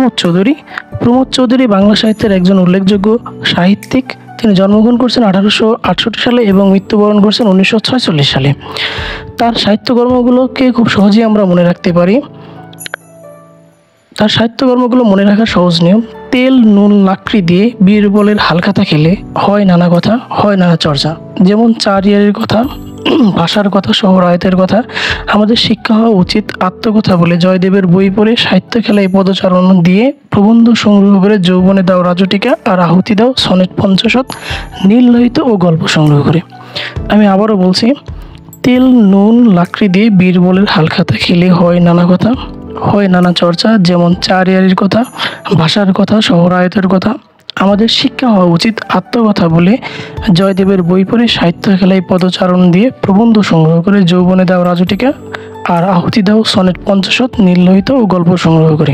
প্রমোদ চৌধুরী। প্রমোদ চৌধুরী বাংলা সাহিত্যের একজন উল্লেখযোগ্য সাহিত্যিক। তিনি জন্মগ্রহণ করেছেন 1868 সালে এবং মৃত্যুবরণ করেছেন 1946 সালে। তার সাহিত্যকর্মগুলোকে খুব সহজেই আমরা মনে রাখতে পারি। তার সাহিত্যকর্মগুলো মনে রাখার সহজ নিয়ম: তেল নুন লাকড়ি দিয়ে বীরবলের হালখাতা খেলে হয় নানা কথা, হয় নানা চর্চা। যেমন চারিয়ারের কথা, ভাষার কথা, শহরায়তের কথা। আমাদের শিক্ষা হওয়া উচিত আত্মকথা বলে জয়দেবের বই পড়ে, সাহিত্য খেলায় পদচারণ দিয়ে, প্রবন্ধ সংগ্রহ করে, যৌবনে দাও রাজটিকা আর আহুতি দাও সনেট 50 নীললোহিত ও গল্প সংগ্রহ করে। আমি আবারও বলছি, তেল নুন লাকড়ি দিয়ে বীরবলের হালখাতা খেলে হয় নানা কথা, হয় নানা চর্চা। যেমন চারিয়ারের কথা, ভাষার কথা, শহরায়তের কথা। আমাদের শিক্ষা হওয়া উচিত আত্মকথা বলে জয়দেবের বই পড়ে, সাহিত্য খেলায় পদচারণ দিয়ে, প্রবন্ধ সংগ্রহ করে, যৌবনে দাও রাজটিকা আর আহুতি দাও সনেট 50 নীললোহিত ও গল্প সংগ্রহ করে।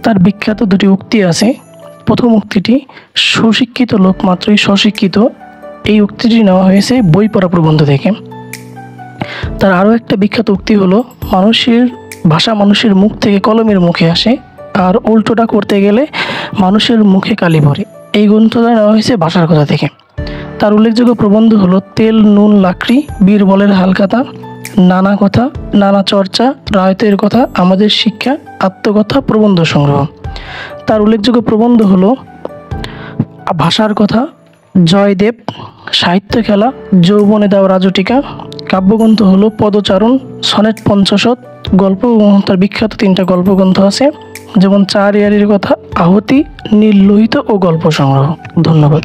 তার বিখ্যাত দুটি উক্তি আছে। প্রথম উক্তিটি, সুশিক্ষিত লোক মাত্রই স্বশিক্ষিত। এই উক্তিটি নেওয়া হয়েছে বই পড়া প্রবন্ধ থেকে। তার আরও একটা বিখ্যাত উক্তি হলো, মানুষের ভাষা মানুষের মুখ থেকে কলমের মুখে আসে, আর উল্টোটা করতে গেলে মানুষের মুখে কালি পড়ে। এই গ্রন্থটা নেওয়া হয়েছে ভাষার কথা থেকে। তার উল্লেখযোগ্য প্রবন্ধ হলো তেল নুন লাকড়ি, বীরবলের হালখাতা, নানা কথা, নানা চর্চা, রায়তের কথা, আমাদের শিক্ষা, আত্মকথা, প্রবন্ধ সংগ্রহ। তার উল্লেখযোগ্য প্রবন্ধ হলো ভাষার কথা, জয়দেব, সাহিত্য খেলা, যৌবনে দাও রাজটিকা। কাব্যগ্রন্থ হলো পদচারণ, সনেট 50। গল্প, তার বিখ্যাত 3টা গল্পগ্রন্থ আছে, যেমন চারিয়ারের কথা, আহুতি, নীললোহিত ও গল্প সংগ্রহ। ধন্যবাদ।